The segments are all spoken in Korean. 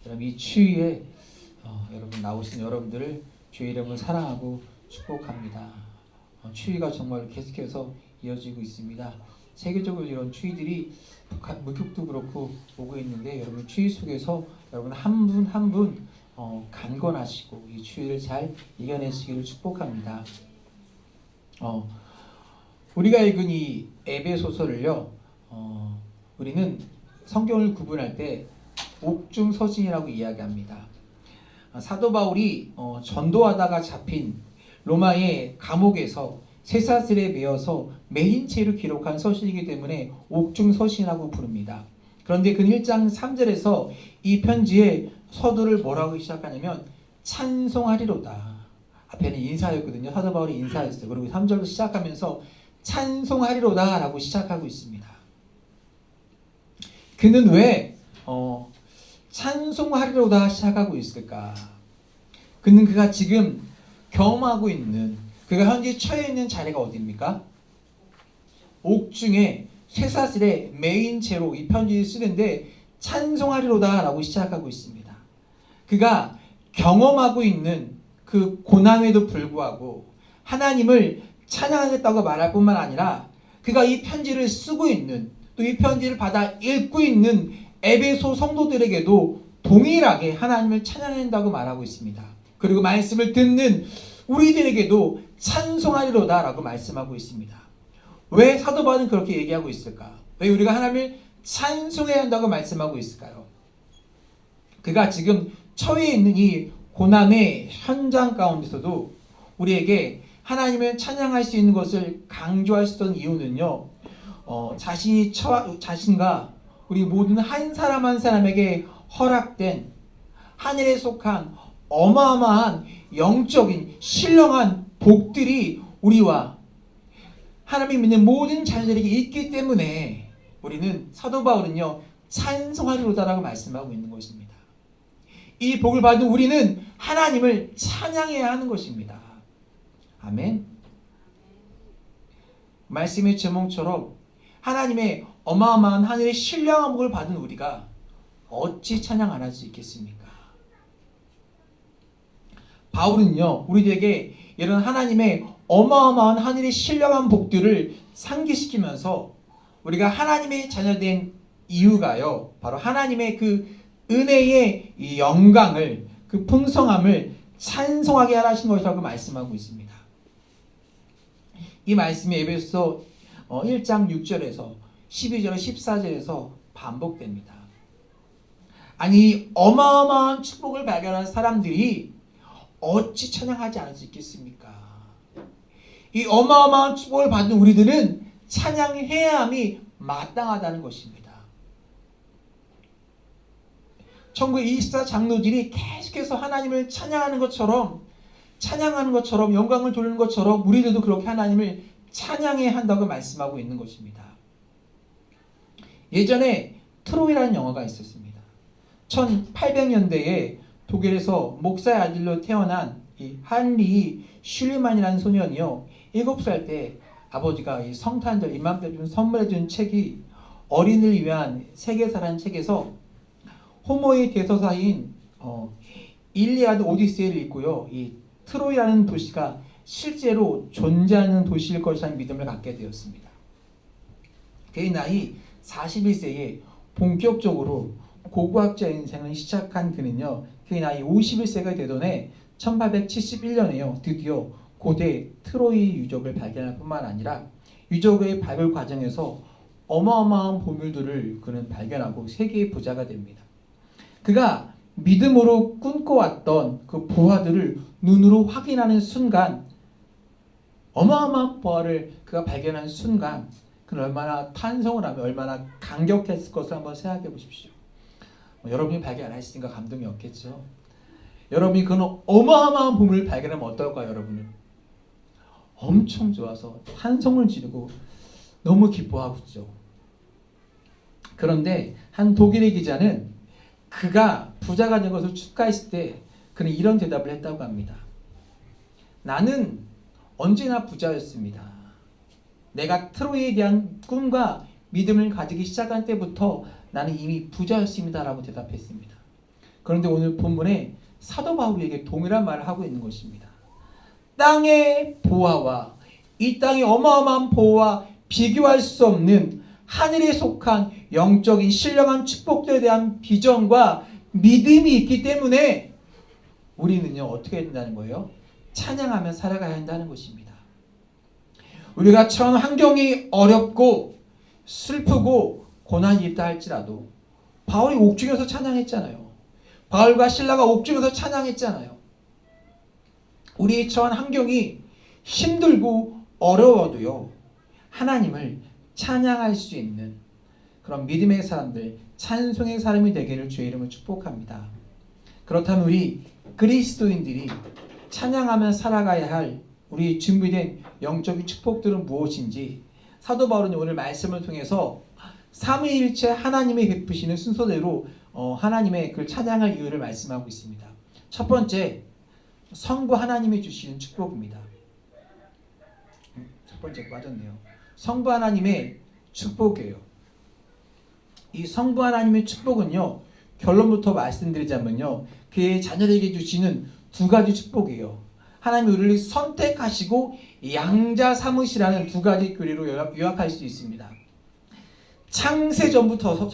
여러분 이 추위에 여러분 나오신 여러분들을 주의 이름으로 사랑하고 축복합니다. 추위가 정말 계속해서 이어지고 있습니다. 세계적으로 이런 추위들이 북한 무極도 그렇고 오고 있는데 여러분 추위 속에서 여러분 한 분 한 분 강건하시고 이 추위를 잘 이겨내시기를 축복합니다. 우리가 읽은 이 에베소서를요, 우리는 성경을 구분할 때 옥중서신이라고 이야기합니다. 사도 바울이 전도하다가 잡힌 로마의 감옥에서 쇠사슬에 매어서 매인 채로 기록한 서신이기 때문에 옥중서신이라고 부릅니다. 그런데 그 1장 3절에서 이 편지의 서두를 뭐라고 시작하냐면 찬송하리로다. 앞에는 인사였거든요. 사도 바울이 인사였어요. 그리고 3절로 시작하면서 찬송하리로다 라고 시작하고 있습니다. 그는 왜 찬송하리로다 시작하고 있을까? 그는 그가 지금 경험하고 있는, 그가 현재 처해 있는 자리가 어디입니까? 옥중에 쇠사슬에 매인 채로 이 편지를 쓰는데 찬송하리로다 라고 시작하고 있습니다. 그가 경험하고 있는 그 고난에도 불구하고 하나님을 찬양하겠다고 말할 뿐만 아니라 그가 이 편지를 쓰고 있는, 또 이 편지를 받아 읽고 있는 에베소 성도들에게도 동일하게 하나님을 찬양한다고 말하고 있습니다. 그리고 말씀을 듣는 우리들에게도 찬송하리로다 라고 말씀하고 있습니다. 왜 사도 바울은 그렇게 얘기하고 있을까? 왜 우리가 하나님을 찬송해야 한다고 말씀하고 있을까요? 그가 지금 처해 있는 이 고난의 현장 가운데서도 우리에게 하나님을 찬양할 수 있는 것을 강조하시던 이유는요, 자신과 우리 모든 한 사람 한 사람에게 허락된 하늘에 속한 어마어마한 영적인 신령한 복들이 우리와 하나님 믿는 모든 자녀들에게 있기 때문에 우리는, 사도 바울은요, 찬송하리로다라고 말씀하고 있는 것입니다. 이 복을 받은 우리는 하나님을 찬양해야 하는 것입니다. 아멘. 말씀의 제목처럼 하나님의 어마어마한 하늘의 신령한 복을 받은 우리가 어찌 찬양 안 할 수 있겠습니까? 바울은요, 우리들에게 이런 하나님의 어마어마한 하늘의 신령한 복들을 상기시키면서 우리가 하나님의 자녀된 이유가요, 바로 하나님의 그 은혜의 이 영광을, 그 풍성함을 찬송하게 하라신 것이라고 말씀하고 있습니다. 이 말씀이 에베소 1장 6절에서 12절, 14절에서 반복됩니다. 아니, 어마어마한 축복을 발견한 사람들이 어찌 찬양하지 않을 수 있겠습니까? 이 어마어마한 축복을 받은 우리들은 찬양해야 함이 마땅하다는 것입니다. 1924 장로들이 계속해서 하나님을 찬양하는 것처럼 영광을 돌리는 것처럼 우리들도 그렇게 하나님을 찬양해야 한다고 말씀하고 있는 것입니다. 예전에 트로이라는 영화가 있었습니다. 1800년대에 독일에서 목사의 아들로 태어난 이 한리 슐리만이라는 소년이요, 7살 때 아버지가 이 성탄절 이맘때 좀 선물해준 책이 어린이를 위한 세계사라는 책에서 호모의 대서사인 일리아드 오디세이를 읽고요, 이 트로이라는 도시가 실제로 존재하는 도시일 것이라는 믿음을 갖게 되었습니다. 그의 나이 41세에 본격적으로 고고학자 인생을 시작한 그는요, 그의 나이 51세가 되던 해 1871년에요 드디어 고대 트로이 유적을 발견할 뿐만 아니라 유적의 발굴 과정에서 어마어마한 보물들을 그는 발견하고 세계의 부자가 됩니다. 그가 믿음으로 꿈꿔왔던 그 보화들을 눈으로 확인하는 순간, 어마어마한 보화를 그가 발견한 순간, 그는 얼마나 탄성을 하며 얼마나 감격했을 것을 한번 생각해 보십시오. 여러분이 발견하시니까 감동이 없겠죠. 여러분이 그런 어마어마한 보물을 발견하면 어떨까요? 여러분은 엄청 좋아서 환성을 지르고 너무 기뻐하고 있죠. 그런데 한 독일의 기자는 그가 부자가 된 것을 축하했을 때 그는 이런 대답을 했다고 합니다. 나는 언제나 부자였습니다. 내가 트로이에 대한 꿈과 믿음을 가지기 시작한 때부터 나는 이미 부자였습니다 라고 대답했습니다. 그런데 오늘 본문에 사도 바울에게 동일한 말을 하고 있는 것입니다. 땅의 보화와 이 땅의 어마어마한 보화와 비교할 수 없는 하늘에 속한 영적인 신령한 축복들에 대한 비전과 믿음이 있기 때문에 우리는요 어떻게 해야 된다는 거예요? 찬양하며 살아가야 한다는 것입니다. 우리가 처한 환경이 어렵고 슬프고 고난이 있다 할지라도 바울이 옥중에서 찬양했잖아요. 바울과 실라가 옥중에서 찬양했잖아요. 우리의 처한 환경이 힘들고 어려워도요 하나님을 찬양할 수 있는 그런 믿음의 사람들, 찬송의 사람이 되기를 주의 이름으로 축복합니다. 그렇다면 우리 그리스도인들이 찬양하며 살아가야 할 우리 준비된 영적인 축복들은 무엇인지 사도 바울은 오늘 말씀을 통해서 삼위일체 하나님이 베푸시는 순서대로 하나님의 그 찬양할 이유를 말씀하고 있습니다. 첫 번째, 성부 하나님이 주시는 축복입니다. 첫 번째 빠졌네요. 성부 하나님의 축복이에요. 이 성부 하나님의 축복은요, 결론부터 말씀드리자면요, 그의 자녀에게 주시는 두 가지 축복이에요. 하나님이 우리를 선택하시고 양자 삼으시라는 두 가지 교리로 요약할 수 있습니다. 창세전부터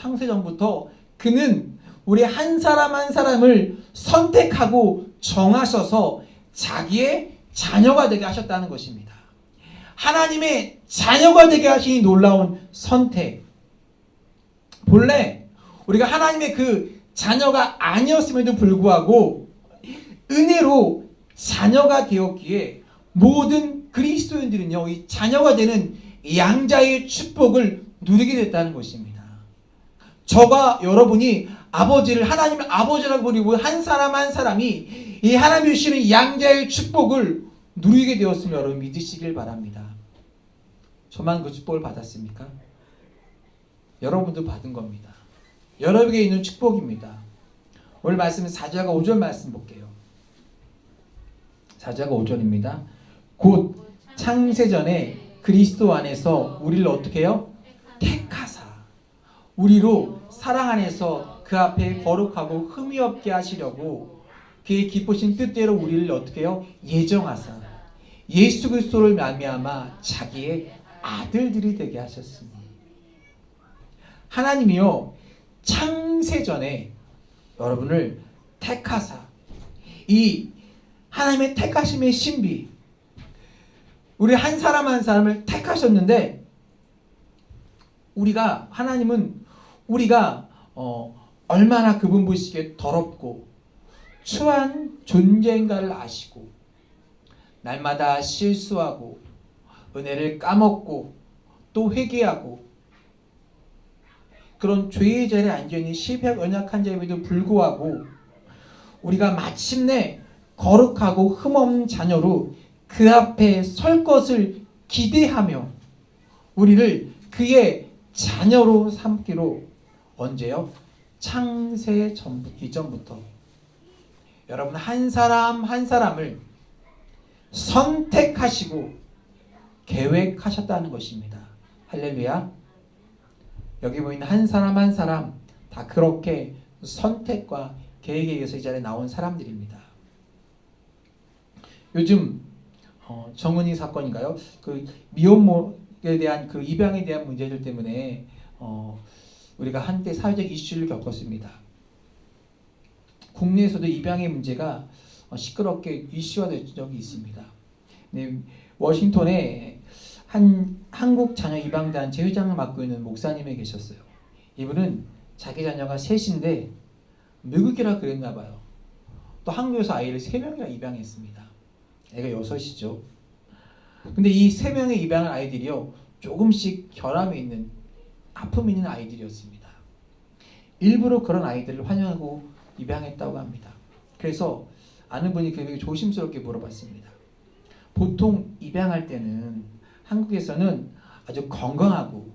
그는 우리 한 사람 한 사람을 선택하고 정하셔서 자기의 자녀가 되게 하셨다는 것입니다. 하나님의 자녀가 되게 하시니 놀라운 선택. 본래 우리가 하나님의 그 자녀가 아니었음에도 불구하고 은혜로 자녀가 되었기에 모든 그리스도인들은요 이 자녀가 되는 양자의 축복을 누리게 됐다는 것입니다. 저가 여러분이 아버지를 하나님을 아버지라고 부르고 한 사람 한 사람이 이 하나님이 주시는 양자의 축복을 누리게 되었으면 여러분 믿으시길 바랍니다. 저만 그 축복을 받았습니까? 여러분도 받은 겁니다. 여러분에게 있는 축복입니다. 오늘 말씀은 4절과 5절 말씀 볼게요. 4절과 5절입니다. 곧 창세전에 그리스도 안에서 우리를 어떻게 해요? 택하사 우리로 사랑 안에서 그 앞에 거룩하고 흠이 없게 하시려고 그의 기쁘신 뜻대로 우리를 어떻게 해요? 예정하사 예수 그리스도를 말미암아 자기의 아들들이 되게 하셨으니 하나님이요 창세전에 여러분을 택하사 이 하나님의 택하심의 신비 우리 한 사람 한 사람을 택하셨는데 하나님은 우리가 얼마나 그분 보시기에 더럽고 추한 존재인가를 아시고 날마다 실수하고 은혜를 까먹고 또 회개하고 그런 죄의 자리에 앉아있는 실패하고 연약한 자임에도 불구하고 우리가 마침내 거룩하고 흠없는 자녀로 그 앞에 설 것을 기대하며 우리를 그의 자녀로 삼기로 언제요? 창세 이전부터 여러분 한 사람 한 사람을 선택하시고 계획하셨다는 것입니다. 할렐루야. 여기 보이는 한 사람 한 사람 다 그렇게 선택과 계획에 의해서 이 자리에 나온 사람들입니다. 요즘 정은희 사건인가요? 그 미혼모에 대한 그 입양에 대한 문제들 때문에 우리가 한때 사회적 이슈를 겪었습니다. 국내에서도 입양의 문제가 시끄럽게 이슈화된 적이 있습니다. 네, 워싱턴에 한국 자녀 입양단체 회장을 맡고 있는 목사님이 계셨어요. 이분은 자기 자녀가 셋인데 미국이라 그랬나 봐요. 또 한국에서 아이를 3명이나 입양했습니다. 애가 6이죠. 근데 이 3명의 입양한 아이들이요 조금씩 결함이 있는 아픔이 있는 아이들이었습니다. 일부러 그런 아이들을 환영하고 입양했다고 합니다. 그래서 아는 분이 굉장히 조심스럽게 물어봤습니다. 보통 입양할 때는 한국에서는 아주 건강하고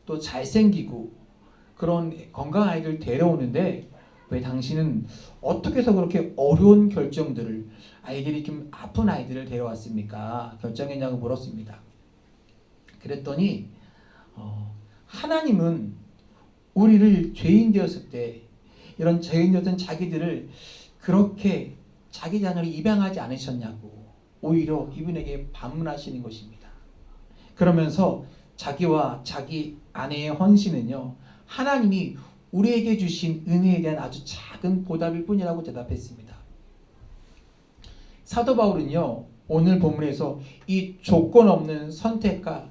또 잘생기고 그런 건강한 아이들 데려오는데 왜 당신은 어떻게 해서 그렇게 어려운 결정들을 아이들이 좀 아픈 아이들을 데려왔습니까? 결정했냐고 물었습니다. 그랬더니 하나님은 우리를 죄인 되었을 때 이런 죄인이었던 자기들을 그렇게 자기 자녀를 입양하지 않으셨냐고 오히려 이분에게 반문하시는 것입니다. 그러면서 자기와 자기 아내의 헌신은요, 하나님이 우리에게 주신 은혜에 대한 아주 작은 보답일 뿐이라고 대답했습니다. 사도 바울은요, 오늘 본문에서 이 조건 없는 선택과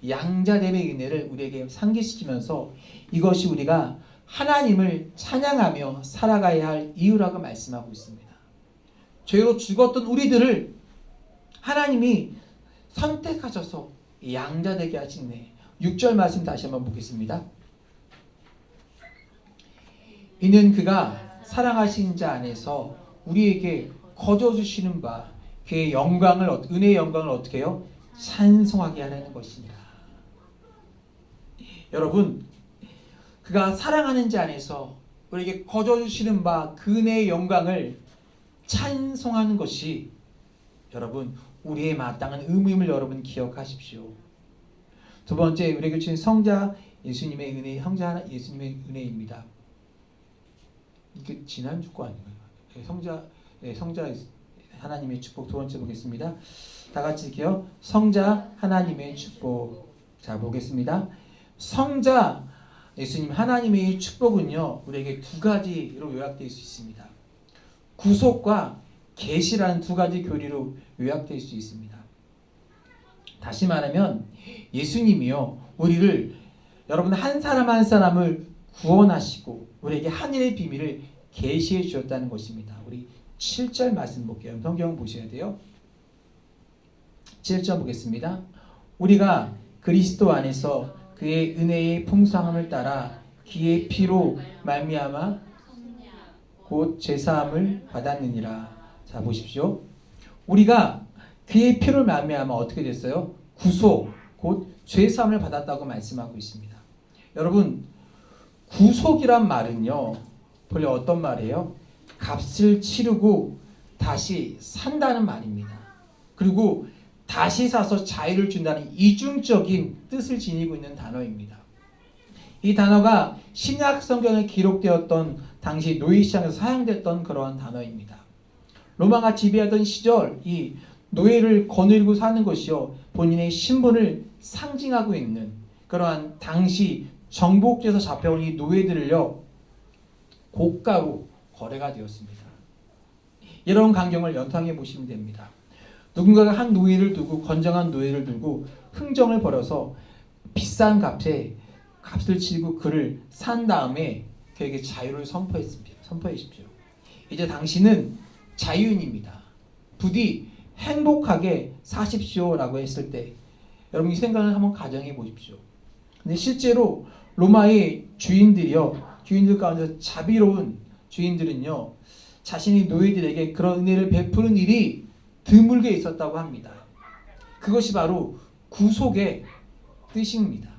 양자됨의 은혜를 우리에게 상기시키면서 이것이 우리가 하나님을 찬양하며 살아가야 할 이유라고 말씀하고 있습니다. 죄로 죽었던 우리들을 하나님이 선택하셔서 양자되게 하시네. 6절 말씀 다시 한번 보겠습니다. 이는 그가 사랑하신 자 안에서 우리에게 거저주시는 바 그의 영광을, 은혜의 영광을 어떻게 해요? 찬송하게 하려는 것입니다. 여러분, 그가 사랑하는 자 안에서 우리에게 거저주시는 바 그 은혜의 영광을 찬송하는 것이 여러분 우리의 마땅한 의무임을 여러분 기억하십시오. 두 번째, 우리에게 주신 성자 예수님의 은혜, 성자 예수님의 은혜입니다. 이게 지난주 거 아닌가요? 성자 하나님의 축복. 두 번째 보겠습니다. 다 같이 읽게요. 성자 하나님의 축복. 자, 보겠습니다. 성자 예수님 하나님의 축복은요, 우리에게 두 가지로 요약될 수 있습니다. 구속과 계시라는 두 가지 교리로 요약될 수 있습니다. 다시 말하면 예수님이요, 우리를, 여러분 한 사람 한 사람을 구원하시고 우리에게 하늘의 비밀을 계시해 주셨다는 것입니다. 우리 7절 말씀 볼게요. 성경 보셔야 돼요. 7절 보겠습니다. 우리가 그리스도 안에서 그의 은혜의 풍성함을 따라 그의 피로 말미암아 곧 제사함을 받았느니라. 자, 보십시오. 우리가 그의 피를 말미암아 어떻게 됐어요? 구속, 곧 죄사함을 받았다고 말씀하고 있습니다. 여러분, 구속이란 말은요, 본래 어떤 말이에요? 값을 치르고 다시 산다는 말입니다. 그리고 다시 사서 자유를 준다는 이중적인 뜻을 지니고 있는 단어입니다. 이 단어가 신약 성경에 기록되었던 당시 노예 시장에서 사용됐던 그러한 단어입니다. 로마가 지배하던 시절 이 노예를 거느리고 사는 것이요, 본인의 신분을 상징하고 있는 그러한 당시 정복지에서 잡혀온 이 노예들을요, 고가로 거래가 되었습니다. 이런 광경을 연상해 보시면 됩니다. 누군가가 한 노예를 두고, 건장한 노예를 두고 흥정을 벌여서 비싼 값에 값을 치르고 그를 산 다음에 그에게 자유를 선포했습니다. 이제 당신은 자유인입니다. 부디 행복하게 사십시오라고 했을 때 여러분 이 생각을 한번 가정해 보십시오. 근데 실제로 로마의 주인들 가운데 자비로운 주인들은요, 자신이 노예들에게 그런 은혜를 베푸는 일이 드물게 있었다고 합니다. 그것이 바로 구속의 뜻입니다.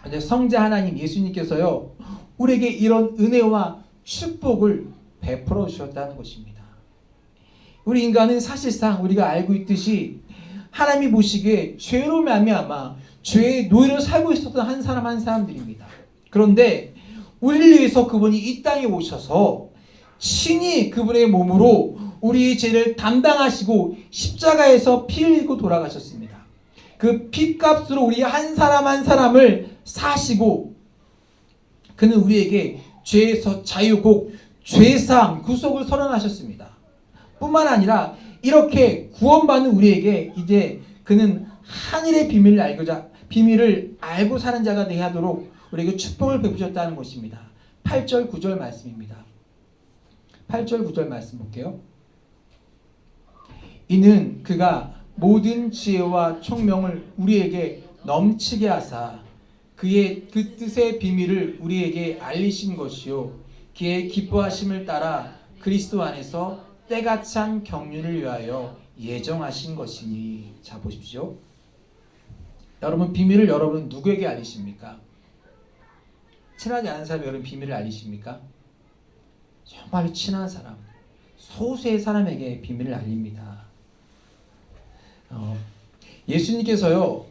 이제 성자 하나님 예수님께서요, 우리에게 이런 은혜와 축복을 베풀어 주셨다는 것입니다. 우리 인간은 사실상 우리가 알고 있듯이 하나님이 보시기에 죄로 말미암아 죄의 노예로 살고 있었던 한 사람 한 사람들입니다. 그런데 우리를 위해서 그분이 이 땅에 오셔서 친히 그분의 몸으로 우리의 죄를 담당하시고 십자가에서 피 흘리고 돌아가셨습니다. 그 피값으로 우리 한 사람 한 사람을 사시고 그는 우리에게 죄에서 자유, 곧 죄사함, 구속을 선언하셨습니다. 뿐만 아니라 이렇게 구원받는 우리에게 이제 그는 하늘의 비밀을 알고 사는 자가 되게 하도록 우리에게 축복을 베푸셨다는 것입니다. 8절 9절 말씀입니다. 8절 9절 말씀 볼게요. 이는 그가 모든 지혜와 총명을 우리에게 넘치게 하사 그의 그 뜻의 비밀을 우리에게 알리신 것이요 그의 기뻐하심을 따라 그리스도 안에서 때가 찬 경륜을 위하여 예정하신 것이니. 자, 보십시오. 여러분, 비밀을 여러분 누구에게 알리십니까? 친하지 않은 사람이 여러분 비밀을 알리십니까? 정말 친한 사람, 소수의 사람에게 비밀을 알립니다. 예수님께서요,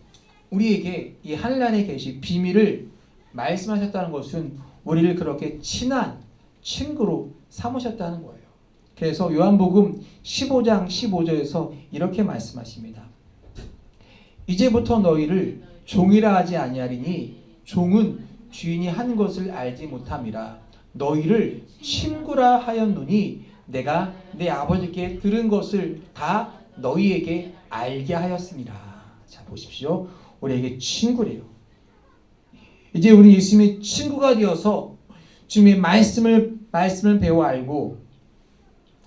우리에게 이 하늘 안에 계신 비밀을 말씀하셨다는 것은 우리를 그렇게 친한 친구로 삼으셨다는 거예요. 그래서 요한복음 15장 15절에서 이렇게 말씀하십니다. 이제부터 너희를 종이라 하지 아니하리니 종은 주인이 한 것을 알지 못함이라. 너희를 친구라 하였노니 내가 내 아버지께 들은 것을 다 너희에게 알게 하였습니다. 자, 보십시오. 우리에게 친구래요. 이제 우리 예수님의 친구가 되어서 주님의 말씀을 배워 알고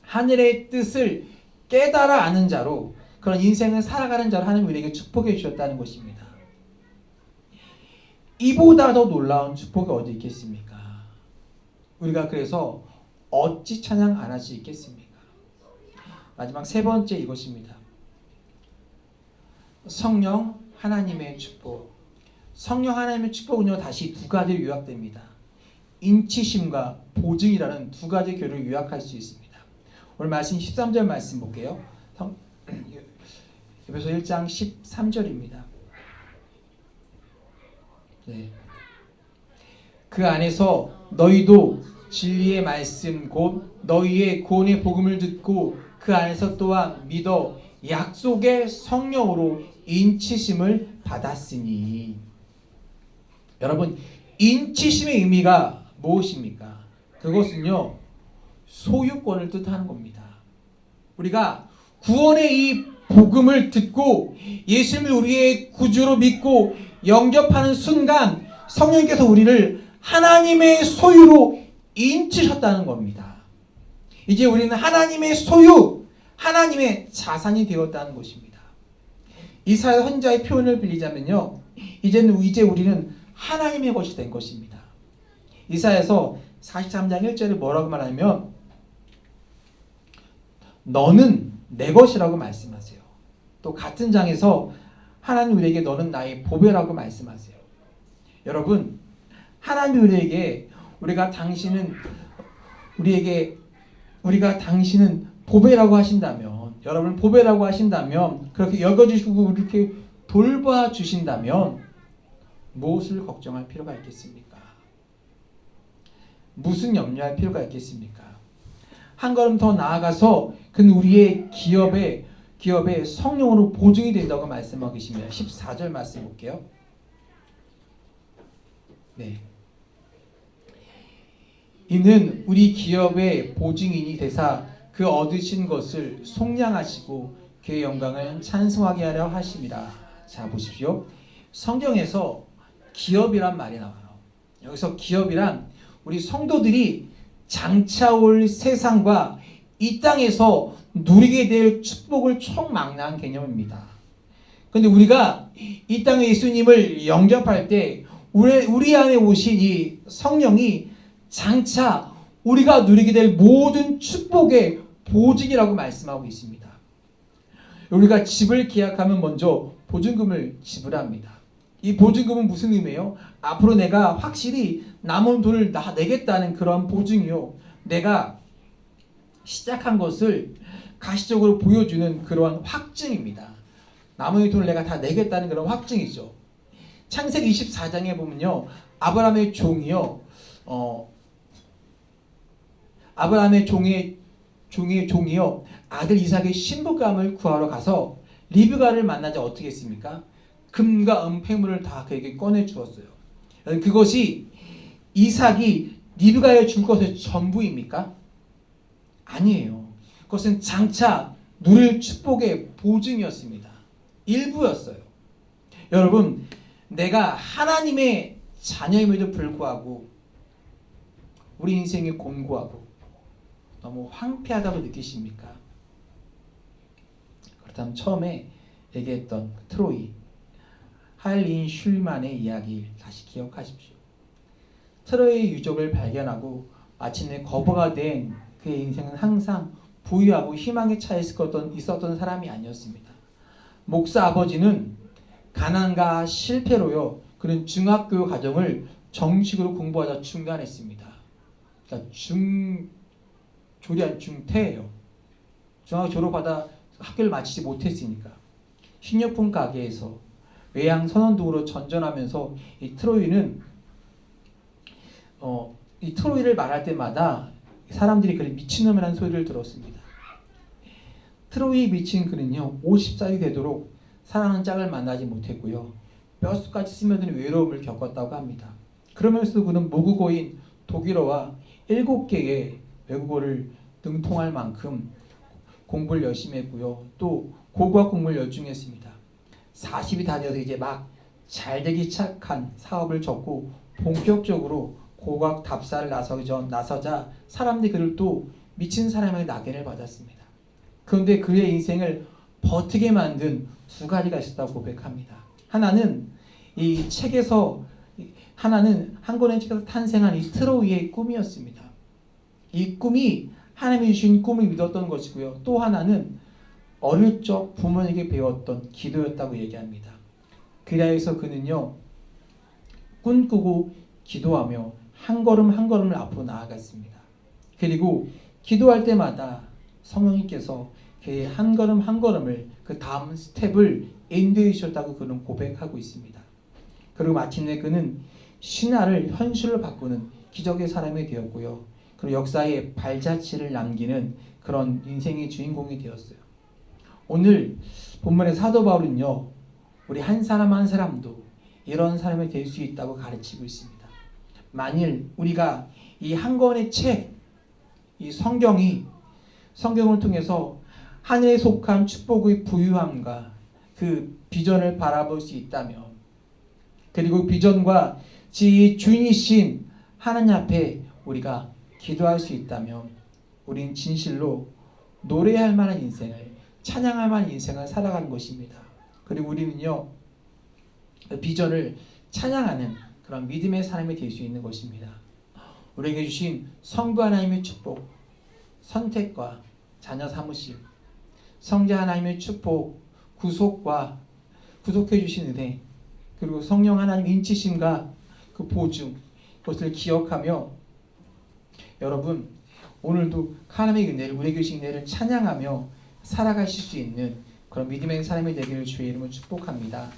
하늘의 뜻을 깨달아 아는 자로 그런 인생을 살아가는 자로 하나님 우리에게 축복해 주셨다는 것입니다. 이보다 더 놀라운 축복이 어디 있겠습니까? 우리가 그래서 어찌 찬양 안 할 수 있겠습니까? 마지막 세 번째 이것입니다. 성령 하나님의 축복. 성령 하나님의 축복은요, 다시 두 가지로 요약됩니다. 인치심과 보증이라는 두 가지 교류를 요약할 수 있습니다. 오늘 말씀 13절 말씀 볼게요. 에베소 1장 13절입니다. 네. 그 안에서 너희도 진리의 말씀 곧 너희의 구원의 복음을 듣고 그 안에서 또한 믿어 약속의 성령으로 인치심을 받았으니. 여러분, 인치심의 의미가 무엇입니까? 그것은요, 소유권을 뜻하는 겁니다. 우리가 구원의 이 복음을 듣고 예수님을 우리의 구주로 믿고 영접하는 순간 성령께서 우리를 하나님의 소유로 인치셨다는 겁니다. 이제 우리는 하나님의 소유, 하나님의 자산이 되었다는 것입니다. 이사야 선지자의 표현을 빌리자면요, 이제 우리는 하나님의 것이 된 것입니다. 이사야서 43장 1절에 뭐라고 말하냐면 너는 내 것이라고 말씀하세요. 또 같은 장에서 하나님 우리에게 너는 나의 보배라고 말씀하세요. 여러분, 하나님 우리에게 우리가 당신은 보배라고 하신다면, 여러분 보배라고 하신다면, 그렇게 여겨주시고 이렇게 돌봐주신다면 무엇을 걱정할 필요가 있겠습니까? 무슨 염려할 필요가 있겠습니까? 한 걸음 더 나아가서 그는 우리의 기업의 성령으로 보증이 된다고 말씀하고 계십니다. 14절 말씀 볼게요. 네. 이는 우리 기업의 보증인이 되사 그 얻으신 것을 속량하시고 그의 영광을 찬송하게 하려 하심이라. 자, 보십시오. 성경에서 기업이란 말이 나와요. 여기서 기업이란 우리 성도들이 장차올 세상과 이 땅에서 누리게 될 축복을 총망라한 개념입니다. 그런데 우리가 이 땅에 예수님을 영접할 때 우리 안에 오신 이 성령이 장차 우리가 누리게 될 모든 축복의 보증이라고 말씀하고 있습니다. 우리가 집을 계약하면 먼저 보증금을 지불합니다. 이 보증금은 무슨 의미예요? 앞으로 내가 확실히 남은 돈을 다 내겠다는 그런 보증이요. 내가 시작한 것을 가시적으로 보여주는 그러한 확증입니다. 남은 돈을 내가 다 내겠다는 그런 확증이죠. 창세기 24장에 보면요, 아브라함의 종이요, 아브라함의 종이요, 아들 이삭의 신부감을 구하러 가서 리브가를 만나자 어떻게 했습니까? 금과 은폐물을 다 그에게 꺼내 주었어요. 그것이 이삭이 리브가에 줄 것의 전부입니까? 아니에요. 그것은 장차 누릴 축복의 보증이었습니다. 일부였어요. 여러분, 내가 하나님의 자녀임에도 불구하고 우리 인생이 곤고하고 너무 황폐하다고 느끼십니까? 그렇다면 처음에 얘기했던 트로이, 하일린 슐만의 이야기를 다시 기억하십시오. 트로이의 유적을 발견하고 마침내 거부가 된 그의 인생은 항상 부유하고 희망에 차 있었던 사람이 아니었습니다. 목사 아버지는 가난과 실패로요, 그는 중학교 과정을 정식으로 공부하다 중단했습니다. 그러니까 중퇴예요. 중학교 졸업하다 학교를 마치지 못했으니까. 식료품 가게에서 외양 선원독으로 전전하면서 이 트로이는 이 트로이를 말할 때마다 사람들이 그를 미친놈이라는 소리를 들었습니다. 트로이 미친 그는요 50살이 되도록 사랑하는 짝을 만나지 못했고요. 뼛속까지 스며드는 외로움을 겪었다고 합니다. 그러면서 그는 모국어인 독일어와 7개의 외국어를 능통할 만큼 공부를 열심히 했고요. 또 고고학 공부를 열중히 했습니다. 40이 다 되어서 이제 막 잘되기 시작한 사업을 접고 본격적으로 고고학 답사를 나서자 사람들이 그를 또 미친 사람의 낙인을 받았습니다. 그런데 그의 인생을 버티게 만든 두 가지가 있었다고 고백합니다. 하나는 이 책에서 한 권의 책에서 탄생한 이 트로이의 꿈이었습니다. 이 꿈이 하나님이 주신 꿈을 믿었던 것이고요. 또 하나는 어릴 적 부모에게 배웠던 기도였다고 얘기합니다. 그리하여서 그는요 꿈꾸고 기도하며 한 걸음 한 걸음을 앞으로 나아갔습니다. 그리고 기도할 때마다 성령님께서 그의 한 걸음 한 걸음을 그 다음 스텝을 인도해 주셨다고 그는 고백하고 있습니다. 그리고 마침내 그는 신화를 현실로 바꾸는 기적의 사람이 되었고요. 그리고 역사에 발자취를 남기는 그런 인생의 주인공이 되었어요. 오늘 본문의 사도 바울은요. 우리 한 사람 한 사람도 이런 사람이 될 수 있다고 가르치고 있습니다. 만일 우리가 이 한 권의 책, 이 성경을 통해서 하늘에 속한 축복의 부유함과 그 비전을 바라볼 수 있다면, 그리고 비전과 주인이신 하나님 앞에 우리가 기도할 수 있다면 우린 진실로 노래할 만한 인생을, 찬양할 만한 인생을 살아가는 것입니다. 그리고 우리는요 비전을 찬양하는 그런 믿음의 사람이 될 수 있는 것입니다. 우리에게 주신 성부 하나님의 축복, 선택과 자녀 사무심, 성자 하나님의 축복, 구속해 주신 은혜, 그리고 성령 하나님의 인치심과 그 보증, 그것을 기억하며 여러분 오늘도 하나님의 은혜를, 우리에게 주신 은혜를 찬양하며 살아가실 수 있는 그런 믿음의 사람이 되기를 주의 이름으로 축복합니다.